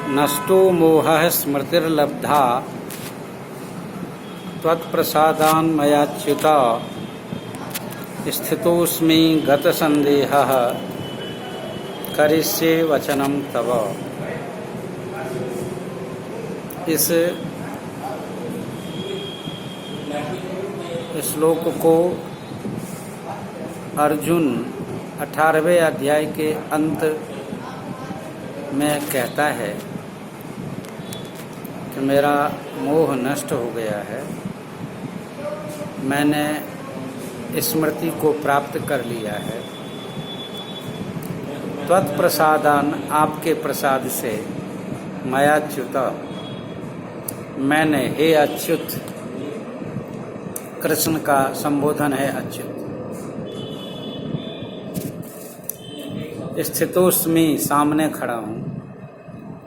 नष्टो मोहः स्मृतिर्लब्धा त्वत्प्रसादान्मयाच्युत स्थितोऽस्मि गतसन्देहः करिष्ये वचनं तव। इस श्लोक को अर्जुन 18वें अध्याय के अंत में कहता है कि मेरा मोह नष्ट हो गया है, मैंने स्मृति को प्राप्त कर लिया है। त्वत्प्रसादान, आपके प्रसाद से, मयाच्युत, मैंने, हे अच्युत, कृष्ण का संबोधन है अच्युत। स्थितोस्मि, सामने खड़ा हूँ।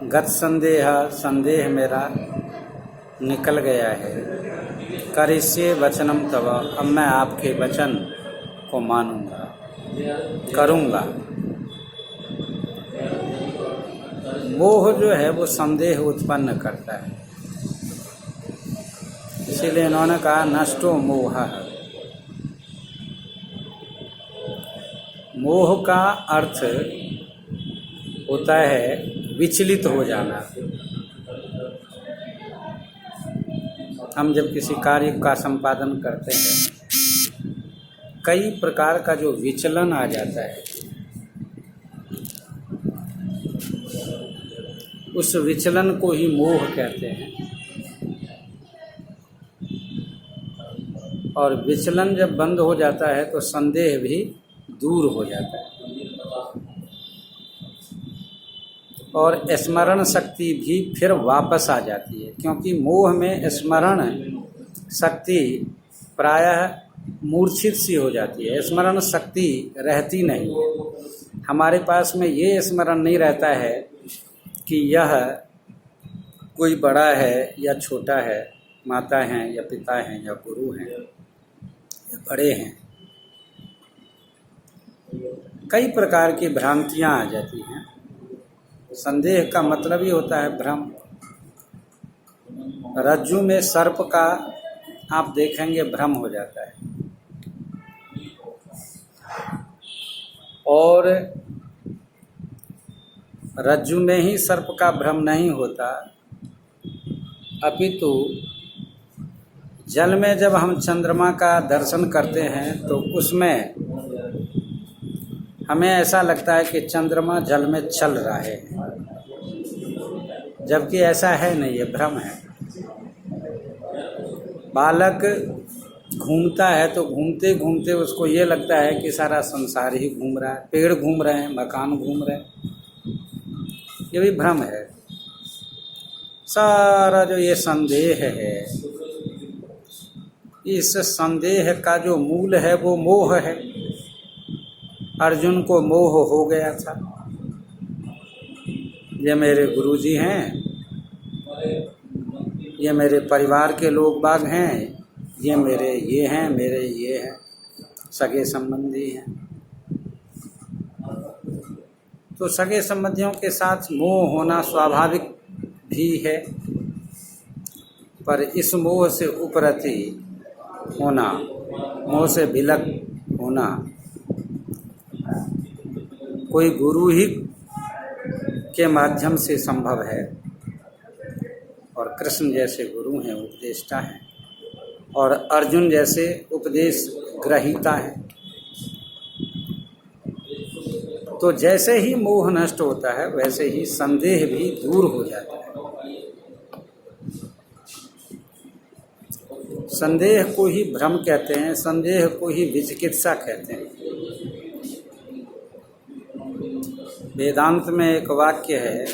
गत संदेह, संदेह मेरा निकल गया है। करिष्ये वचनम तव, अब मैं आपके वचन को मानूंगा, करूंगा। मोह जो है वो संदेह उत्पन्न करता है, इसीलिए इन्होंने कहा नष्टो मोह। मोह का अर्थ होता है विचलित हो जाना। हम जब किसी कार्य का संपादन करते हैं, कई प्रकार का जो विचलन आ जाता है, उस विचलन को ही मोह कहते हैं। और विचलन जब बंद हो जाता है तो संदेह भी दूर हो जाता है और स्मरण शक्ति भी फिर वापस आ जाती है, क्योंकि मोह में स्मरण शक्ति प्रायः मूर्छित सी हो जाती है। स्मरण शक्ति रहती नहीं है। हमारे पास में ये स्मरण नहीं रहता है कि यह कोई बड़ा है या छोटा है, माता हैं या पिता हैं या गुरु हैं या बड़े हैं। कई प्रकार की भ्रांतियां आ जाती हैं। संदेह का मतलब ही होता है भ्रम। रज्जु में सर्प का आप देखेंगे भ्रम हो जाता है, और रज्जु में ही सर्प का भ्रम नहीं होता, अपितु जल में जब हम चंद्रमा का दर्शन करते हैं तो उसमें हमें ऐसा लगता है कि चंद्रमा जल में चल रहा है, जबकि ऐसा है नहीं, ये भ्रम है। बालक घूमता है तो घूमते घूमते उसको ये लगता है कि सारा संसार ही घूम रहा है, पेड़ घूम रहे हैं, मकान घूम रहे हैं, ये भी भ्रम है। सारा जो ये संदेह है, इस संदेह का जो मूल है वो मोह है। अर्जुन को मोह हो गया था, ये मेरे गुरुजी हैं, ये मेरे परिवार के लोग बाग हैं, ये मेरे ये हैं, मेरे ये हैं, सगे संबंधी हैं। तो सगे संबंधियों के साथ मोह होना स्वाभाविक भी है, पर इस मोह से उपरति होना, मोह से विलक होना, कोई गुरु ही के माध्यम से संभव है। और कृष्ण जैसे गुरु हैं, उपदेष्टा हैं, और अर्जुन जैसे उपदेश ग्रहीता हैं। तो जैसे ही मोह नष्ट होता है वैसे ही संदेह भी दूर हो जाता है। संदेह को ही भ्रम कहते हैं, संदेह को ही विचिकित्सा कहते हैं। वेदांत में एक वाक्य है,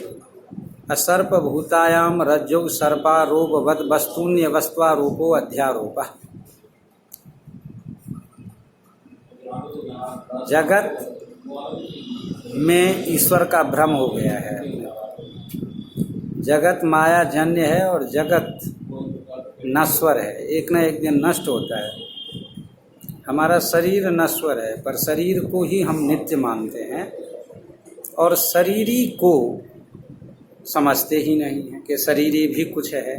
असर्प भूतायाम रज्जौ सर्पारोपवद वस्तून्य वस्त्वारूपो अध्यारोपः। जगत में ईश्वर का भ्रम हो गया है। जगत माया जन्य है और जगत नश्वर है, एक न एक दिन नष्ट होता है। हमारा शरीर नश्वर है, पर शरीर को ही हम नित्य मानते हैं और शरीरी को समझते ही नहीं हैं कि शरीर ही भी कुछ है।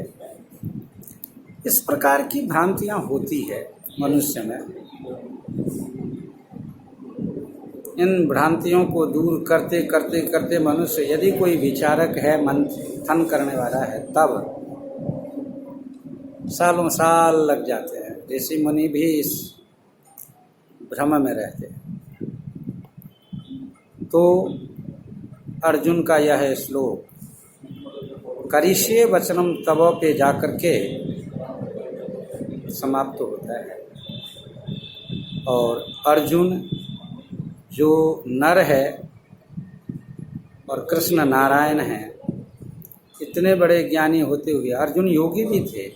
इस प्रकार की भ्रांतियां होती है मनुष्य में। इन भ्रांतियों को दूर करते करते करते मनुष्य, यदि कोई विचारक है, मंथन करने वाला है, तब सालों साल लग जाते हैं। ऋषि मुनि भी इस भ्रम में रहते हैं। तो अर्जुन का यह श्लोक करिष्ये वचनम तव पे जाकर के समाप्त होता है। और अर्जुन जो नर है और कृष्ण नारायण है, इतने बड़े ज्ञानी होते हुए अर्जुन योगी भी थे।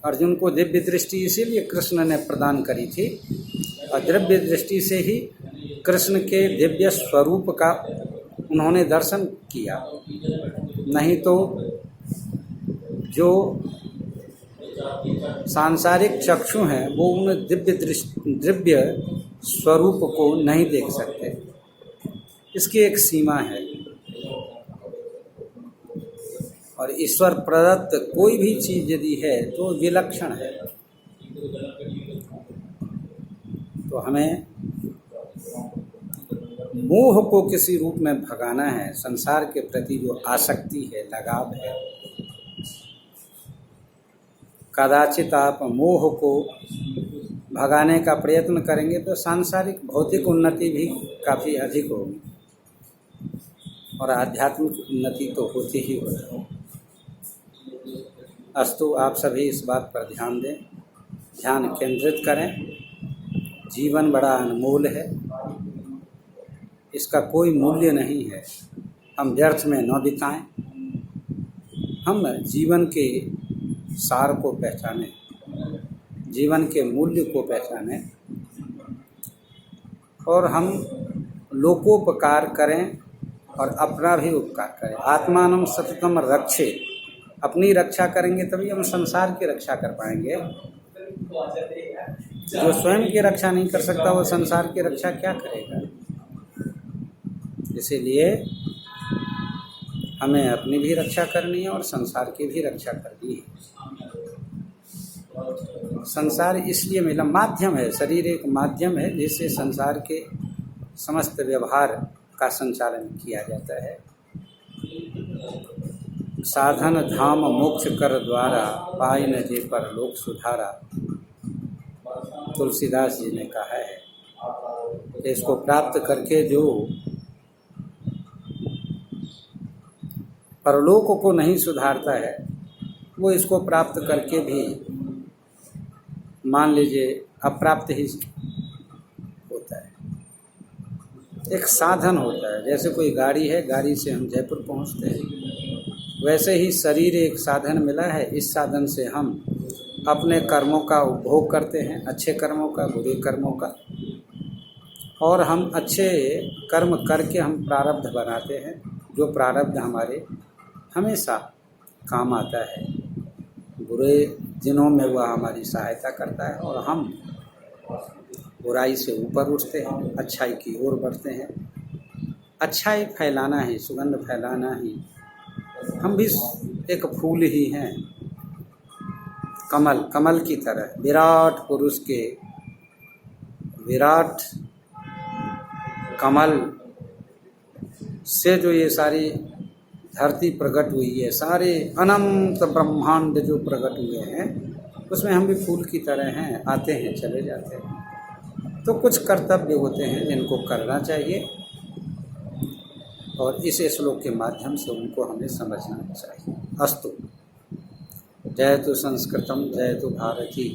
अर्जुन को दिव्य दृष्टि इसीलिए कृष्ण ने प्रदान करी थी, और दिव्य दृष्टि से ही कृष्ण के दिव्य स्वरूप का उन्होंने दर्शन किया। नहीं तो जो सांसारिक चक्षु हैं वो उन दिव्य स्वरूप को नहीं देख सकते। इसकी एक सीमा है। और ईश्वर प्रदत्त कोई भी चीज यदि है तो विलक्षण है। तो हमें मोह को किसी रूप में भगाना है। संसार के प्रति जो आसक्ति है, लगाव है, कदाचित आप मोह को भगाने का प्रयत्न करेंगे तो सांसारिक भौतिक उन्नति भी काफ़ी अधिक होगी और आध्यात्मिक उन्नति तो होती ही होती है। अस्तु, आप सभी इस बात पर ध्यान दें, ध्यान केंद्रित करें। जीवन बड़ा अनमोल है, इसका कोई मूल्य नहीं है। हम व्यर्थ में न बिताएं। हम जीवन के सार को पहचानें, जीवन के मूल्य को पहचानें और हम लोकोपकार करें और अपना भी उपकार करें। आत्मानं सततम रक्षे, अपनी रक्षा करेंगे तभी हम संसार की रक्षा कर पाएंगे। जो स्वयं की रक्षा नहीं कर सकता वो संसार की रक्षा क्या करेगा। इसीलिए हमें अपनी भी रक्षा करनी है और संसार की भी रक्षा करनी है। संसार इसलिए मिला, माध्यम है, शरीर एक माध्यम है जिससे संसार के समस्त व्यवहार का संचालन किया जाता है। साधन धाम मोक्ष कर द्वारा, पाई न जे पर लोक सुधारा, तुलसीदास जी ने कहा है। इसको प्राप्त करके जो परलोक को नहीं सुधारता है वो इसको प्राप्त करके भी मान लीजिए अप्राप्त ही होता है। एक साधन होता है, जैसे कोई गाड़ी है, गाड़ी से हम जयपुर पहुंचते हैं, वैसे ही शरीर एक साधन मिला है। इस साधन से हम अपने कर्मों का उपभोग करते हैं, अच्छे कर्मों का, बुरे कर्मों का, और हम अच्छे कर्म करके हम प्रारब्ध बनाते हैं। जो प्रारब्ध हमारे हमेशा काम आता है, बुरे दिनों में वह हमारी सहायता करता है और हम बुराई से ऊपर उठते हैं, अच्छाई की ओर बढ़ते हैं। अच्छाई फैलाना ही, सुगंध फैलाना ही। हम भी एक फूल ही हैं, कमल, कमल की तरह। विराट पुरुष के विराट कमल से जो ये सारी धरती प्रकट हुई है, सारे अनंत ब्रह्मांड जो प्रकट हुए हैं, उसमें हम भी फूल की तरह हैं, आते हैं चले जाते हैं। तो कुछ कर्तव्य होते हैं जिनको करना चाहिए और इस श्लोक के माध्यम से उनको हमें समझना चाहिए। अस्तु। जयतु संस्कृतम, जयतु भारती।